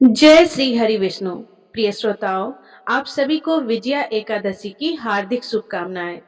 जय श्री हरि विष्णु। प्रिय श्रोताओं, आप सभी को विजया एकादशी की हार्दिक शुभकामनाएं।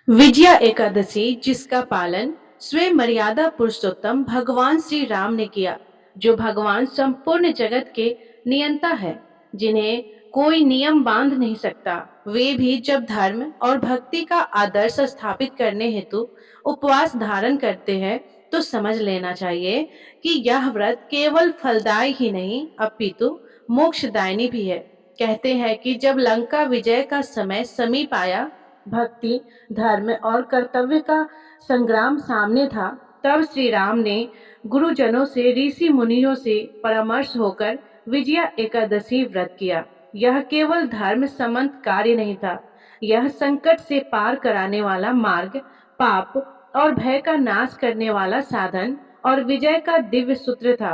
विजया एकादशी जिसका पालन स्वयं मर्यादा पुरुषोत्तम भगवान श्री राम ने किया, जो भगवान संपूर्ण जगत के नियंता है, जिन्हें कोई नियम बांध नहीं सकता। वे भी जब धर्म और भक्ति का आदर्श स्थापित करने हेतु उपवास धारण करते हैं, तो समझ लेना चाहिए कि यह व्रत केवल फलदायी ही नहीं अपितु मोक्षदायिनी भी है। कहते हैं कि जब लंका विजय का समय समीप आया, भक्ति, धर्म और कर्तव्य का संग्राम सामने था, तब श्री राम ने गुरुजनों से, ऋषि मुनियों से परामर्श होकर विजया एकादशी व्रत किया। यह केवल धर्म संबंध कार्य नहीं था, यह संकट से पार कराने वाला मार्ग, पाप और भय का नाश करने वाला साधन और विजय का दिव्य सूत्र था।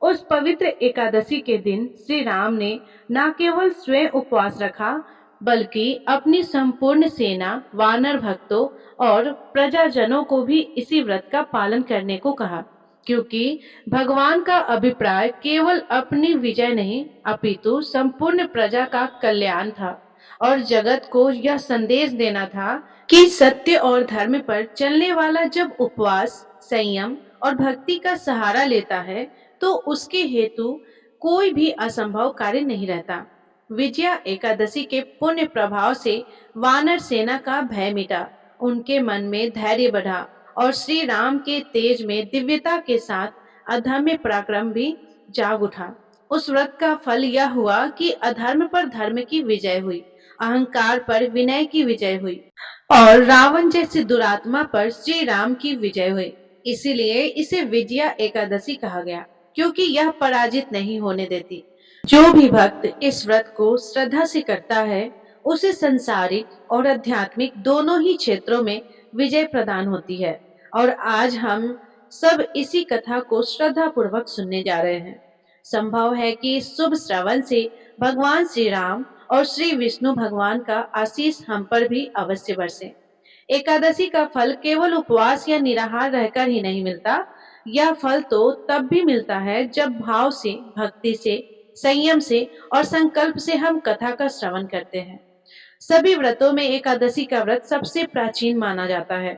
उस पवित्र एकादशी के दिन श्री राम ने न केवल स्वयं उपवास रखा, बल्कि अपनी संपूर्ण सेना, वानर भक्तों और प्रजाजनों को भी इसी व्रत का पालन करने को कहा, क्योंकि भगवान का अभिप्राय केवल अपनी विजय नहीं अपितु संपूर्ण प्रजा का कल्याण था और जगत को यह संदेश देना था कि सत्य और धर्म पर चलने वाला जब उपवास, संयम और भक्ति का सहारा लेता है, तो उसके हेतु कोई भी असंभव कार्य नहीं रहता। विजया एकादशी के पुण्य प्रभाव से वानर सेना का भय मिटा, उनके मन में धैर्य बढ़ा और श्री राम के तेज में दिव्यता के साथ अदम्य पराक्रम भी जाग उठा। उस व्रत का फल यह हुआ कि अधर्म पर धर्म की विजय हुई, अहंकार पर विनय की विजय हुई और रावण जैसे दुरात्मा पर श्री राम की विजय हुई। इसीलिए इसे विजया एकादशी कहा गया, क्योंकि यह पराजित नहीं होने देती। जो भी भक्त इस व्रत को श्रद्धा से करता है, उसे संसारिक और आध्यात्मिक दोनों ही क्षेत्रों में विजय प्रदान होती है। और आज हम सब इसी कथा को श्रद्धा पूर्वक सुनने जा रहे हैं। संभव है कि इस शुभ श्रवण से भगवान श्री राम और श्री विष्णु भगवान का आशीष हम पर भी अवश्य बरसे। एकादशी का फल केवल उपवास या निराहार रहकर ही नहीं मिलता। यह फल तो तब भी मिलता है जब भाव से, भक्ति से, संयम से और संकल्प से हम कथा का श्रवण करते हैं। सभी व्रतों में एकादशी का व्रत सबसे प्राचीन माना जाता है।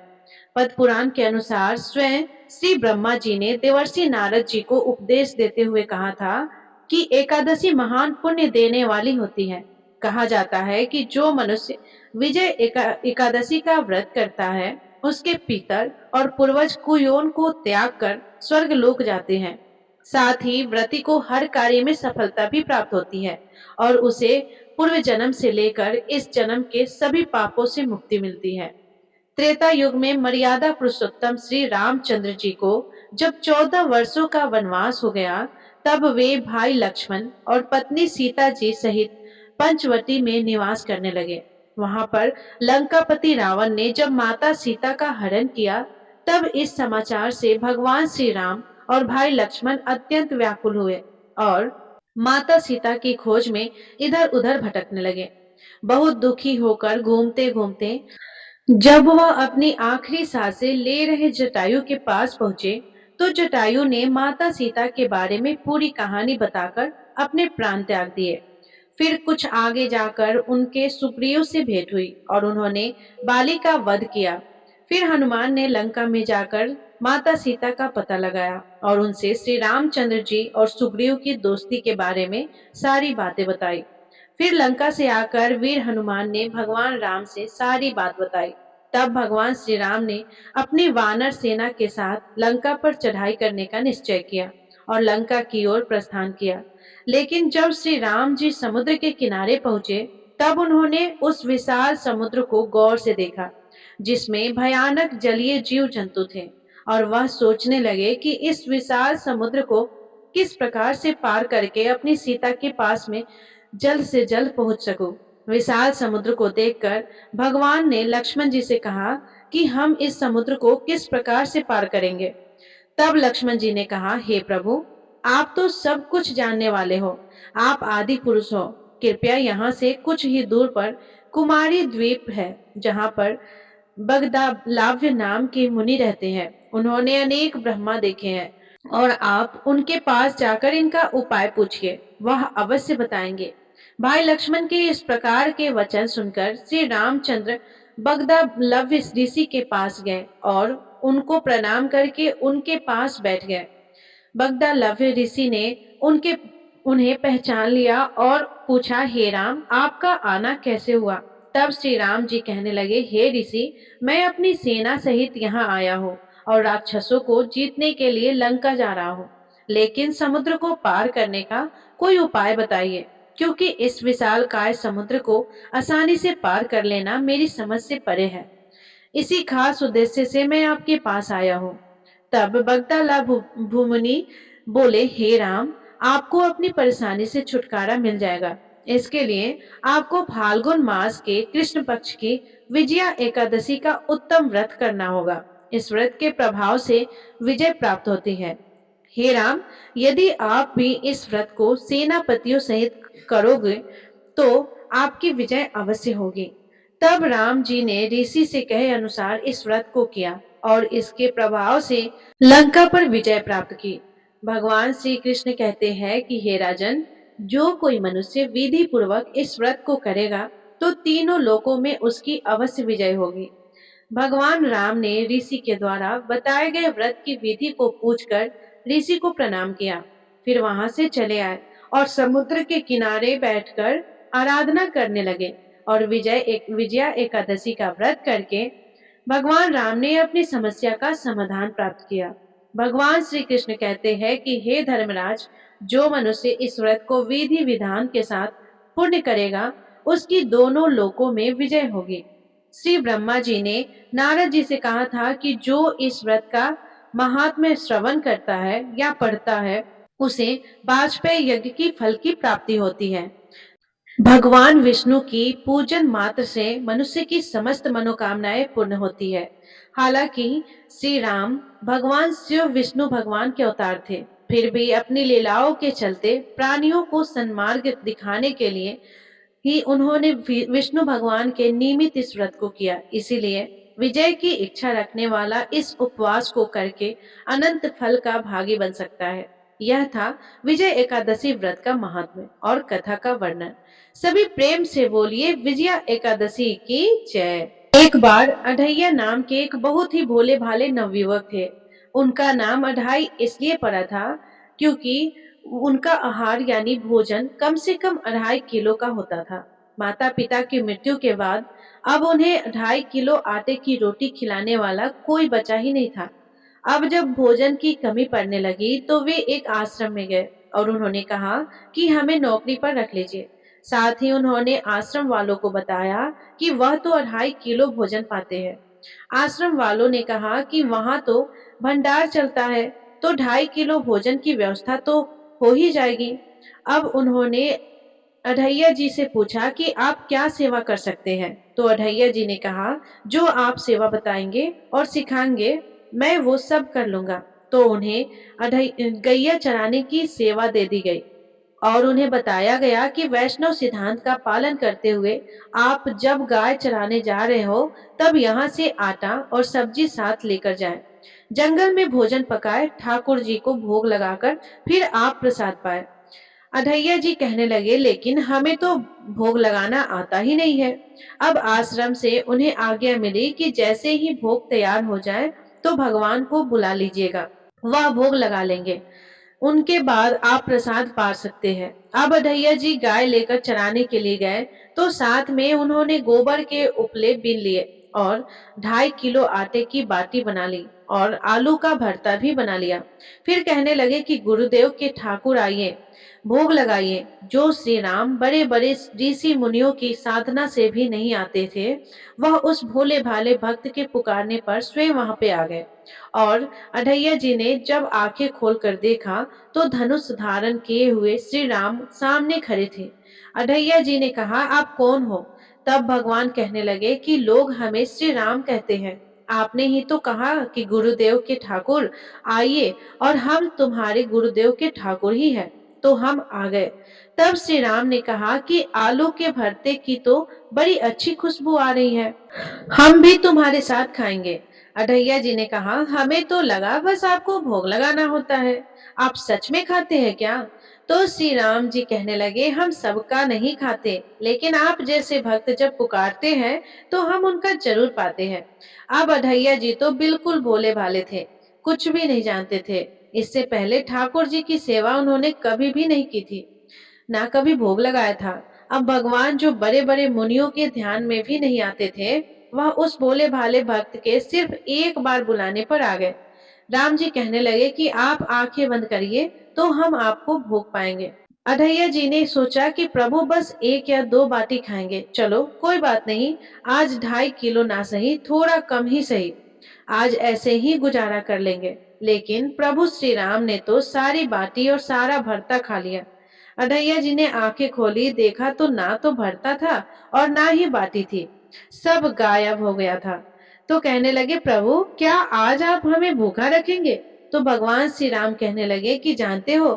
पद्म पुराण के अनुसार स्वयं श्री ब्रह्मा जी ने देवर्षि नारद जी को उपदेश देते हुए कहा था कि एकादशी महान पुण्य देने वाली होती है। कहा जाता है कि जो मनुष्य विजय एकादशी का व्रत करता है, उसके पितर और पूर्वज कुयोन को त्याग कर स्वर्ग लोक जाते हैं। साथ ही व्रती को हर कार्य में सफलता भी प्राप्त होती है और उसे पूर्व जन्म से लेकर इस जन्म के सभी पापों से मुक्ति मिलती है। त्रेता युग में मर्यादा पुरुषोत्तम श्री रामचंद्र जी को जब 14 वर्षों का वनवास हो गया, तब वे भाई लक्ष्मण और पत्नी सीता जी सहित पंचवटी में निवास करने लगे। वहां पर लंकापति रावण ने जब माता सीता का हरण किया, तब इस समाचार से भगवान श्री राम और भाई लक्ष्मण अत्यंत व्याकुल हुए और माता सीता की खोज में इधर उधर भटकने लगे। बहुत दुखी होकर घूमते घूमते जब वह अपनी आखिरी सांसें ले रहे जटायु के पास पहुंचे, तो जटायु ने माता सीता के बारे में पूरी कहानी बताकर अपने प्राण त्याग दिए। फिर कुछ आगे जाकर उनके सुग्रीव से भेंट हुई और उन्होंने बाली का वध किया। फिर हनुमान ने लंका में जाकर माता सीता का पता लगाया और उनसे श्री रामचंद्र जी और सुग्रीव की दोस्ती के बारे में सारी बातें बताई। फिर लंका से आकर वीर हनुमान ने भगवान राम से सारी बात बताई। तब भगवान श्री राम ने अपनी वानर सेना के साथ लंका पर चढ़ाई करने का निश्चय किया और लंका की ओर प्रस्थान किया। लेकिन जब श्री राम जी समुद्र के किनारे पहुंचे, तब उन्होंने उस विशाल समुद्र को गौर से देखा, जिसमें भयानक जलीय जीव जंतु थे, और वह सोचने लगे कि इस विशाल समुद्र को किस प्रकार से पार करके अपनी सीता के पास में जल्द से जल्द पहुंच सकूं। विशाल समुद्र को देखकर भगवान ने लक्ष्मण जी से कहा कि हम इस समुद्र को किस प्रकार से पार करेंगे। तब लक्ष्मण जी ने कहा, हे प्रभु, आप तो सब कुछ जानने वाले हो, आप आदि पुरुष हो। कृपया यहाँ से कुछ ही दूर पर कुमारी द्वीप है, जहाँ पर बगदालाव्य नाम के मुनि रहते हैं। उन्होंने अनेक ब्रह्मा देखे हैं और आप उनके पास जाकर इनका उपाय पूछिए, वह अवश्य बताएंगे। भाई लक्ष्मण के इस प्रकार के वचन सुनकर श्री रामचंद्र बगदा ऋषि के पास गए और उनको प्रणाम करके उनके पास बैठ गए। बगदा ऋषि ने उनके उन्हें पहचान लिया और पूछा, हे राम, आपका आना कैसे हुआ? तब श्री राम जी कहने लगे, हे ऋषि, मैं अपनी सेना सहित यहाँ आया हूँ और राक्षसों को जीतने के लिए लंका जा रहा हूँ, लेकिन समुद्र को पार करने का कोई उपाय बताइए, क्योंकि इस विशालकाय समुद्र को आसानी से पार कर लेना मेरी समझ से परे है। इसी खास उद्देश्य से मैं आपके पास आया हूँ। तब बगदाला भूमुनि बोले, हे राम, आपको अपनी परेशानी से छुटकारा मिल जाएगा। इसके लिए आपको फाल्गुन मास के कृष्ण पक्ष की विजया एकादशी का उत्तम व्रत करना होगा। इस व्रत के प्रभाव से विजय प्राप्त होती है। हे राम, यदि आप भी इस व्रत को सेनापतियों सहित करोगे तो आपकी विजय अवश्य होगी। तब राम जी ने ऋषि से कहे अनुसार इस व्रत को किया और इसके प्रभाव से लंका पर विजय प्राप्त की। भगवान श्री कृष्ण कहते हैं कि हे राजन, जो कोई मनुष्य विधि पूर्वक इस व्रत को करेगा तो तीनों लोकों में उसकी अवश्य विजय होगी। भगवान राम ने ऋषि के द्वारा बताए गए व्रत की विधि को पूछकर ऋषि को प्रणाम किया। फिर वहां से चले आए और समुद्र के किनारे बैठकर आराधना करने लगे और विजया एकादशी का व्रत करके भगवान राम ने अपनी समस्या का समाधान प्राप्त किया। भगवान श्री कृष्ण कहते हैं कि हे धर्मराज, जो मनुष्य इस व्रत को विधि विधान के साथ पुण्य करेगा उसकी दोनों लोकों में विजय होगी। श्री ब्रह्मा जी ने नारद जी से कहा था कि जो इस व्रत का महात्म्य श्रवण करता है या पढ़ता है उसे वाजपेयी यज्ञ की फल की प्राप्ति होती है। भगवान विष्णु की पूजन मात्र से मनुष्य की समस्त मनोकामनाएं पूर्ण होती है। हालांकि श्री राम भगवान शिव विष्णु भगवान के अवतार थे, फिर भी अपनी लीलाओं के चलते प्राणियों को सन्मार्ग दिखाने के लिए ही उन्होंने विष्णु भगवान के निमित्त इस व्रत को किया। इसीलिए विजय की इच्छा रखने वाला इस उपवास को करके अनंत फल का भागी बन सकता है। यह था विजय एकादशी व्रत का महात्म्य और कथा का वर्णन। सभी प्रेम से बोलिए विजया एकादशी की जय। एक बार अढ़ैया नाम के एक बहुत ही भोले भाले नवयुवक थे। उनका नाम अढ़ाई इसलिए पड़ा था क्योंकि उनका आहार यानी भोजन कम से कम 2.5 किलो का होता था। माता पिता की मृत्यु के बाद अब उन्हें 2.5 किलो आटे की रोटी खिलाने वाला कोई बचा ही नहीं था। अब जब भोजन की कमी पड़ने लगी तो वे एक आश्रम में गए और उन्होंने कहा कि हमें नौकरी पर रख लीजिए। साथ ही उन्होंने आश्रम वालों को बताया कि वह तो 2.5 किलो भोजन पाते हैं। आश्रम वालों ने कहा कि वहां तो भंडार चलता है, तो 2.5 किलो भोजन की व्यवस्था तो हो ही जाएगी। अब उन्होंने अढ़ैया जी से पूछा कि आप क्या सेवा कर सकते हैं। तो अढ़ैया जी ने कहा, जो आप सेवा बताएंगे और सिखाएंगे मैं वो सब कर लूंगा। तो उन्हें गैया चराने की सेवा दे दी गई और उन्हें बताया गया कि वैष्णव सिद्धांत का पालन करते हुए आप जब गाय चराने जा रहे हो तब यहाँ से आटा और सब्जी साथ लेकर जाएं। जंगल में भोजन पकाए ठाकुर जी को भोग लगाकर फिर आप प्रसाद पाए। अढ़ैया जी कहने लगे, लेकिन हमें तो भोग लगाना आता ही नहीं है। अब आश्रम से उन्हें आज्ञा मिली कि जैसे ही भोग तैयार हो जाए तो भगवान को बुला लीजिएगा, वह भोग लगा लेंगे, उनके बाद आप प्रसाद पा सकते हैं। अब अढ़ैया जी गाय लेकर चराने के लिए गए तो साथ में उन्होंने गोबर के उपले बीन लिए और 2.5 किलो आटे की बाटी बना ली और आलू का भरता भी बना लिया। फिर कहने लगे कि गुरुदेव के ठाकुर आइए, भोग लगाइए। जो श्री राम बड़े बड़े ऋषि मुनियों की साधना से भी नहीं आते थे, वह उस भोले भाले भक्त के पुकारने पर स्वयं वहां पे आ गए। और अढ़ैया जी ने जब आंखें खोलकर देखा तो धनुष धारण किए हुए श्री राम सामने खड़े थे। अढ़ैया जी ने कहा, आप कौन हो? तब भगवान कहने लगे कि लोग हमें श्री राम कहते हैं। आपने ही तो कहा कि गुरुदेव के ठाकुर आइए और हम तुम्हारे गुरुदेव के ठाकुर ही हैं, तो हम आ गए। तब श्री राम ने कहा कि आलू के भरते की तो बड़ी अच्छी खुशबू आ रही है, हम भी तुम्हारे साथ खाएंगे। अढैया जी ने कहा, हमें तो लगा बस आपको भोग लगाना होता है, आप सच में खाते हैं क्या? तो श्री राम जी कहने लगे, हम सबका नहीं खाते, लेकिन आप जैसे भक्त जब पुकारते हैं तो हम उनका जरूर पाते हैं। अब अढैया जी तो बिल्कुल भोले भाले थे, कुछ भी नहीं जानते थे। इससे पहले ठाकुर जी की सेवा उन्होंने कभी भी नहीं की थी, ना कभी भोग लगाया था। अब भगवान जो बड़े बड़े मुनियों के ध्यान में भी नहीं आते थे, वह उस भोले भाले भक्त के सिर्फ एक बार बुलाने पर आ गए। राम जी कहने लगे कि आप आंखें बंद करिए तो हम आपको भोग पाएंगे। अढैया जी ने सोचा कि प्रभु बस एक या दो बाटी खाएंगे, चलो कोई बात नहीं, आज 2.5 किलो ना सही, थोड़ा कम ही सही, आज ऐसे ही गुजारा कर लेंगे। लेकिन प्रभु श्री राम ने तो सारी बाटी और सारा भरता खा लिया। अढैया जी ने आंखें खोली, देखा तो ना तो भरता था और ना ही बाटी थी, सब गायब हो गया था। तो कहने लगे, प्रभु क्या आज आप हमें भूखा रखेंगे? तो भगवान श्री राम कहने लगे कि जानते हो,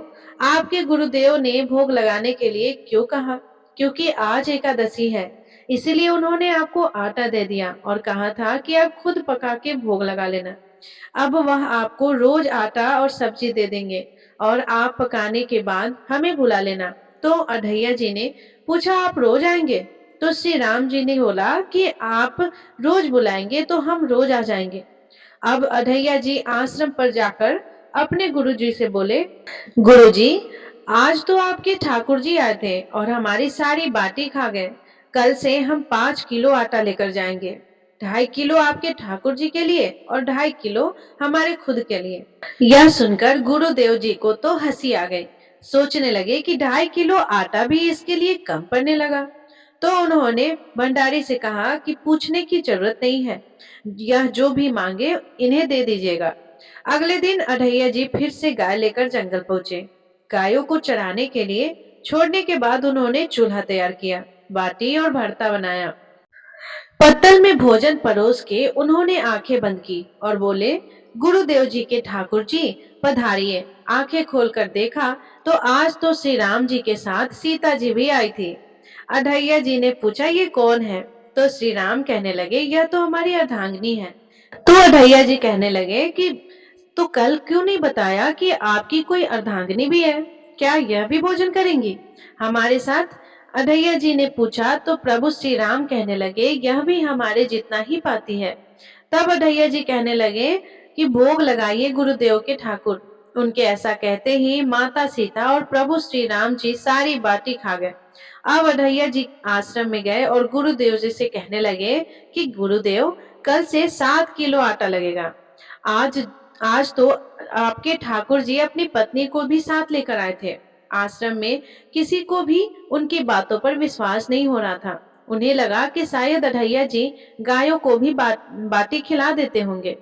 आपके गुरुदेव ने भोग लगाने के लिए क्यों कहा? क्योंकि आज एकादशी है, इसीलिए उन्होंने आपको आटा दे दिया और कहा था कि आप खुद पका के भोग लगा लेना। अब वह आपको रोज आटा और सब्जी दे देंगे और आप पकाने के बाद हमें बुला लेना। तो अढैया जी ने पूछा, आप रोज आएंगे? तो श्री राम जी ने बोला कि आप रोज बुलाएंगे तो हम रोज आ जाएंगे। अब अढैया जी आश्रम पर जाकर अपने गुरुजी से बोले, गुरुजी, आज तो आपके ठाकुर जी आए थे और हमारी सारी बाटी खा गए। कल से हम 5 किलो आटा लेकर जाएंगे, 2.5 किलो आपके ठाकुर जी के लिए और 2.5 किलो हमारे खुद के लिए। यह सुनकर गुरुदेव जी को तो हंसी आ गई, सोचने लगे कि 2.5 किलो आटा भी इसके लिए कम पड़ने लगा। तो उन्होंने भंडारी से कहा कि पूछने की जरूरत नहीं है, यह जो भी मांगे इन्हें दे दीजिएगा। अगले दिन अढैया जी फिर से गाय लेकर जंगल पहुंचे। गायों को चराने के लिए छोड़ने के बाद उन्होंने चूल्हा तैयार किया, बाटी और भरता बनाया। पत्तल में भोजन परोस के उन्होंने आंखें बंद की और बोले, गुरुदेव जी के ठाकुर जी पधारिए। आंखें खोलकर देखा तो आज तो श्री राम जी के साथ सीता जी भी आई थी। अढैया जी ने पूछा, ये कौन है? तो श्री राम कहने लगे, यह तो हमारी अर्धांगिनी है। तो अढैया जी कहने लगे कि तो कल क्यों नहीं बताया कि आपकी कोई अर्धांगिनी भी है? क्या यह भी भोजन करेंगी हमारे साथ? अढैया जी ने पूछा तो प्रभु श्री राम कहने लगे, यह भी हमारे जितना ही पाती है। तब अढैया जी कहने लगे कि भोग लगाइए गुरुदेव के ठाकुर। उनके ऐसा कहते ही माता सीता और प्रभु श्री राम जी सारी बाटी खा गए। अब अढैया जी आश्रम में गए और गुरुदेव जी से कहने लगे कि गुरुदेव, कल से 7 किलो आटा लगेगा। आज आज तो आपके ठाकुर जी अपनी पत्नी को भी साथ लेकर आए थे। आश्रम में किसी को भी उनकी बातों पर विश्वास नहीं हो रहा था। उन्हें लगा कि शायद अढैया जी गायों को भी बाटी खिला देते होंगे।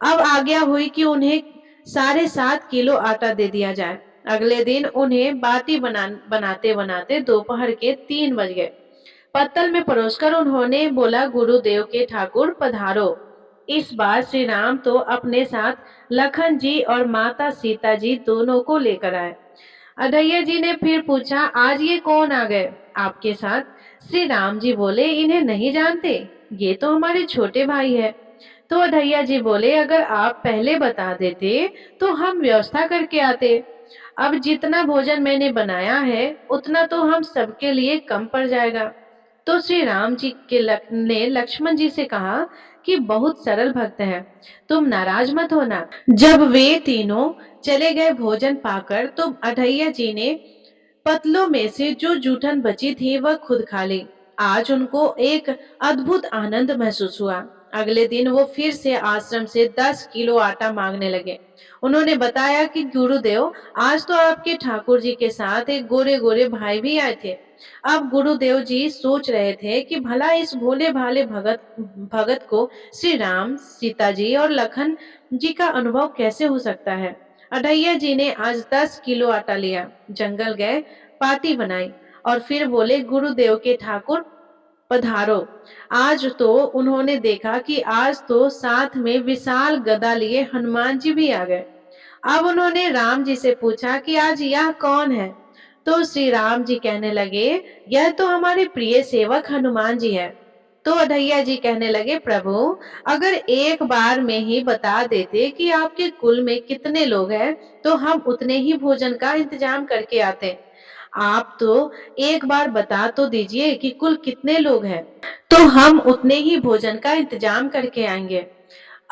अब आज्ञा हुई कि उन्हें 7.5 किलो आटा दे दिया जाए। अगले दिन उन्हें बाटी बनाते बनाते दोपहर के 3 बज गए। पत्तल में परोसकर उन्होंने बोला, गुरुदेव के ठाकुर पधारो। इस बार श्री राम तो अपने साथ लखन जी और माता सीता जी दोनों को लेकर आए। अढैया जी ने फिर पूछा, आज ये कौन आ गए आपके साथ? श्री राम जी बोले, इन्हें नहीं जानते, ये तो हमारे छोटे भाई है। तो अढैया जी बोले, अगर आप पहले बता देते तो हम व्यवस्था करके आते। अब जितना भोजन मैंने बनाया है उतना तो हम सबके लिए कम पड़ जाएगा। तो श्री राम जी ने लक्ष्मण जी से कहा कि बहुत सरल भक्त है, तुम नाराज मत होना। जब वे तीनों चले गए भोजन पाकर, तो अढैया जी ने पतलों में से जो जूठन बची थी वह खुद खा ली। आज उनको एक अद्भुत आनंद महसूस हुआ। अगले दिन वो फिर से आश्रम से 10 किलो आटा मांगने लगे। उन्होंने बताया कि गुरुदेव, आज तो आपके ठाकुर जी के साथ एक गोरे गोरे भाई भी आए थे। अब गुरुदेव जी सोच रहे थे कि भला इस भोले भाले भगत भगत को श्री राम, सीता जी और लखन जी का अनुभव कैसे हो सकता है। अढैया जी ने आज 10 किलो आटा लिया, जंगल गए, पार्टी बनाई और फिर बोले, गुरुदेव के ठाकुर पधारो। आज तो उन्होंने देखा कि आज तो साथ में विशाल गदा लिए हनुमान जी भी आ गए। अब उन्होंने राम जी से पूछा कि आज यह कौन है? तो श्री राम जी कहने लगे, यह तो हमारे प्रिय सेवक हनुमान जी है। तो अढैया जी कहने लगे, प्रभु अगर एक बार में ही बता देते कि आपके कुल में कितने लोग हैं तो हम उतने ही भोजन का इंतजाम करके आते। आप तो एक बार बता तो दीजिए कि कुल कितने लोग हैं, तो हम उतने ही भोजन का इंतजाम करके आएंगे।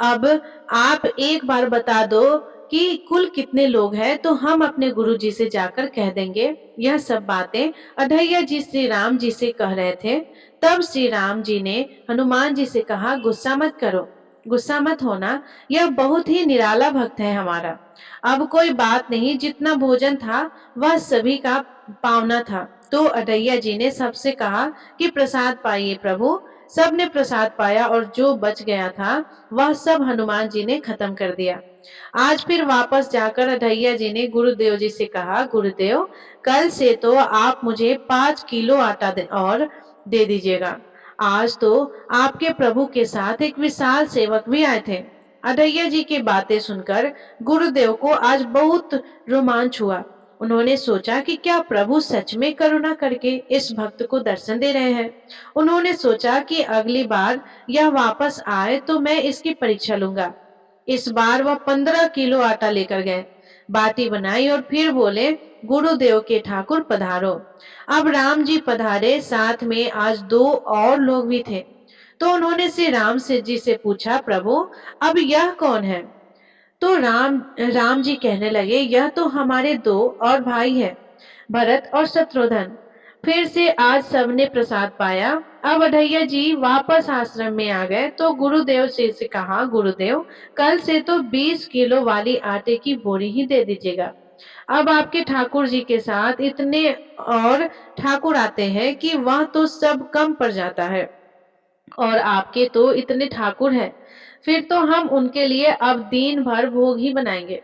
अब आप एक बार बता दो कि कुल कितने लोग हैं तो हम अपने गुरुजी से जाकर कह देंगे। यह सब बातें अढैया जी श्री राम जी से कह रहे थे। तब श्री राम जी ने हनुमान जी से कहा, गुस्सा मत करो, गुस्सा मत होना, यह बहुत ही निराला भक्त है हमारा। अब कोई बात नहीं, जितना भोजन था वह सभी का पावना था। तो अढैया जी ने सबसे कहा कि प्रसाद पाइए प्रभु। सबने प्रसाद पाया और जो बच गया था वह सब हनुमान जी ने खत्म कर दिया। आज फिर वापस जाकर अढैया जी ने गुरुदेव जी से कहा, गुरुदेव कल से तो आप मुझे 5 किलो आटा और दे दीजिएगा। आज तो आपके प्रभु के साथ एक विशाल सेवक भी आए थे। अढैया जी की बातें सुनकर गुरुदेव को आज बहुत रोमांच हुआ। उन्होंने सोचा कि क्या प्रभु सच में करुणा करके इस भक्त को दर्शन दे रहे हैं। उन्होंने सोचा कि अगली बार यह वापस आए तो मैं इसकी परीक्षा लूंगा। इस बार वह 15 किलो आटा लेकर गए, बाटी बनाई और फिर बोले, गुरुदेव के ठाकुर पधारो। अब राम जी पधारे, साथ में आज 2 और लोग भी थे। तो उन्होंने श्री राम से जी से पूछा, प्रभु अब यह कौन है? तो राम जी कहने लगे, यह तो हमारे 2 और भाई हैं, भरत और शत्रुघ्न। फिर से आज सबने प्रसाद पाया। अब अढैया जी वापस आश्रम में आ गए तो गुरुदेव से कहा, गुरुदेव कल से तो 20 किलो वाली आटे की बोरी ही दे दीजिएगा। अब आपके ठाकुर जी के साथ इतने और ठाकुर आते हैं कि वह तो सब कम पड़ जाता है, और आपके तो इतने ठाकुर हैं, फिर तो हम उनके लिए अब दिन भर भोग ही बनाएंगे।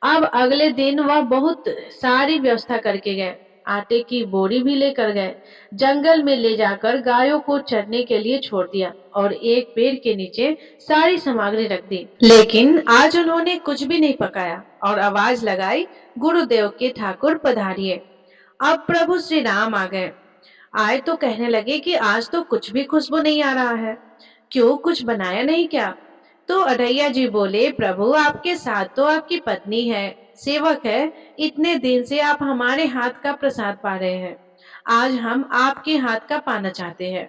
अब अगले दिन वह बहुत सारी व्यवस्था करके गए, आटे की बोरी भी लेकर गए, जंगल में ले जाकर गायों को चरने के लिए छोड़ दिया और एक पेड़ के नीचे सारी सामग्री रख दी। लेकिन आज उन्होंने कुछ भी नहीं पकाया और आवाज लगाई, गुरुदेव के ठाकुर पधारिए। अब प्रभु श्री राम आ गए। आए तो कहने लगे कि आज तो कुछ भी खुशबू नहीं आ रहा है, क्यों कुछ बनाया नहीं क्या? तो अढैया जी बोले, प्रभु आपके साथ तो आपकी पत्नी है, सेवक है, इतने दिन से आप हमारे हाथ का प्रसाद पा रहे हैं, आज हम आपके हाथ का पाना चाहते हैं।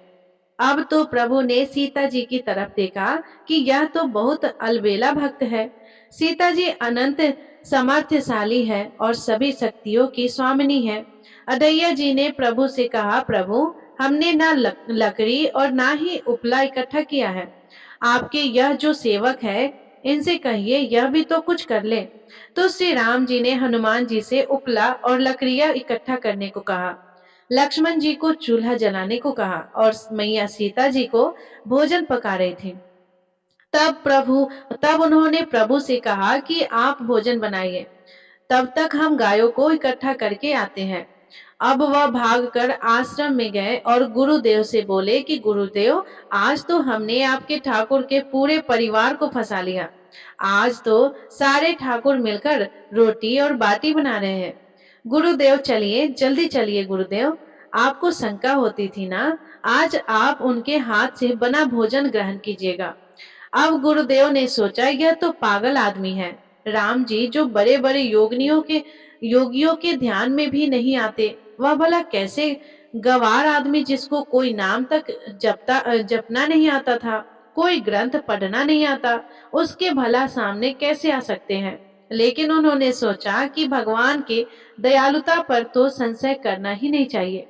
अब तो प्रभु ने सीता जी की तरफ देखा कि यह तो बहुत अलबेला भक्त है। सीता जी अनंत समर्थशाली है और सभी शक्तियों की स्वामिनी है। अढैया जी ने प्रभु से कहा, प्रभु हमने ना लकड़ी और ना ही उपला इकट्ठा किया है, आपके यह जो सेवक है इनसे कहिए यह भी तो कुछ कर ले। तो श्री राम जी ने हनुमान जी से उपला और लकड़ियां इकट्ठा करने को कहा, लक्ष्मण जी को चूल्हा जलाने को कहा और मैया सीता जी को भोजन पका रही थी। तब उन्होंने प्रभु से कहा कि आप भोजन बनाइए, तब तक हम गायों को इकट्ठा करके आते हैं। अब वह भागकर आश्रम में गए और गुरुदेव से बोले कि गुरुदेव आज तो हमने आपके ठाकुर के पूरे परिवार को फंसा लिया। आज तो सारे ठाकुर मिलकर रोटी और बाटी बना रहे हैं। गुरुदेव चलिए, जल्दी चलिए गुरुदेव, आपको शंका होती थी ना, आज आप उनके हाथ से बना भोजन ग्रहण कीजिएगा। अब गुरुदेव ने सोचा, यह तो पागल आदमी है। राम जी जो बड़े बड़े योगियों के ध्यान में भी नहीं आते, वह भला कैसे गवार आदमी जिसको कोई नाम तक जपना नहीं आता था, कोई ग्रंथ पढ़ना नहीं आता, उसके भला सामने कैसे आ सकते हैं। लेकिन उन्होंने सोचा कि भगवान के दयालुता पर तो संशय करना ही नहीं चाहिए,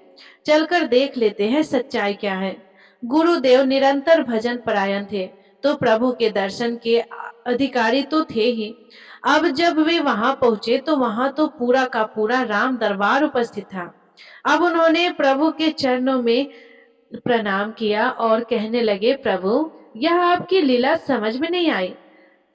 चलकर देख लेते हैं सच्चाई क्या है। गुरुदेव निरंतर भजन परायण थे, तो प्रभु के दर्शन के अधिकारी तो थे ही। अब जब वे वहां पहुंचे तो वहां तो पूरा का पूरा राम दरबार उपस्थित था। अब उन्होंने प्रभु के चरणों में प्रणाम किया और कहने लगे, प्रभु यह आपकी लीला समझ में नहीं आई।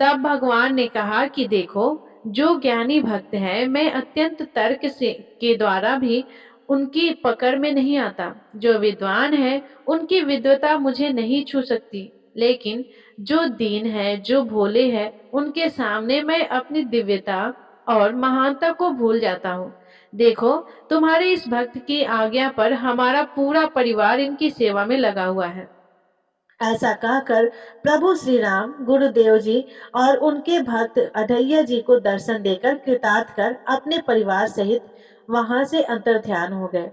तब भगवान ने कहा कि देखो, जो ज्ञानी भक्त है मैं अत्यंत तर्क से के द्वारा भी उनकी पकड़ में नहीं आता। जो विद्वान है उनकी विद्वता मुझे नहीं छू सकती, लेकिन जो दीन है, जो भोले है, उनके सामने मैं अपनी दिव्यता और महानता को भूल जाता हूँ। देखो, तुम्हारे इस भक्त की आज्ञा पर हमारा पूरा परिवार इनकी सेवा में लगा हुआ है। ऐसा कहकर प्रभु श्री राम गुरुदेव जी और उनके भक्त अढ़ैया जी को दर्शन देकर कृतार्थ कर अपने परिवार सहित वहां से अंतर्ध्यान हो गए।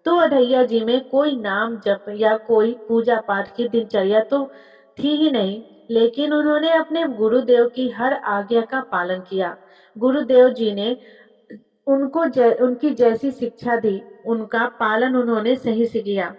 तो अढ़ैया जी में कोई नाम जप या कोई पूजा पाठ की दिनचर्या तो थी ही नहीं, लेकिन उन्होंने अपने गुरुदेव की हर आज्ञा का पालन किया। गुरुदेव जी ने उनकी जैसी शिक्षा दी, उनका पालन उन्होंने सही से किया,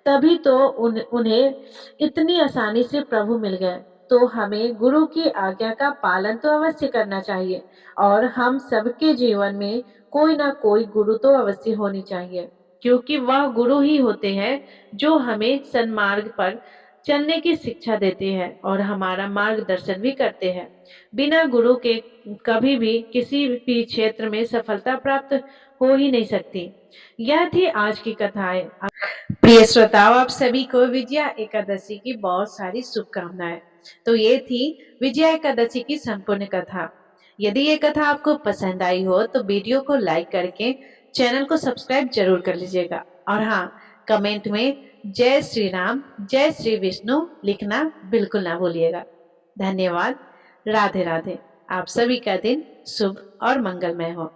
तभी तो उन्हें इतनी आसानी से प्रभु मिल गए। तो हमें गुरु की आज्ञा का पालन तो अवश्य करना चाहिए, और हम सबके जीवन में कोई ना कोई गुरु तो अवश्य होनी चाहिए, क्योंकि वह गुरु ही होते हैं जो हमें सन्मार्ग पर चलने की शिक्षा देते हैं और हमारा मार्गदर्शन भी करते हैं। बिना गुरु के कभी भी किसी भी क्षेत्र में सफलता प्राप्त हो ही नहीं सकती। यह थी आज की कथाएं। प्रिय श्रोताओं, आप सभी को विजया एकादशी की बहुत सारी शुभकामनाएं। तो ये थी विजया एकादशी की संपूर्ण कथा। यदि ये कथा आपको पसंद आई हो तो वीडियो को लाइक करके चैनल को सब्सक्राइब जरूर कर लीजिएगा, और हाँ, कमेंट में जय श्री राम, जय श्री विष्णु लिखना बिल्कुल ना भूलिएगा। धन्यवाद। राधे राधे। आप सभी का दिन शुभ और मंगलमय हो।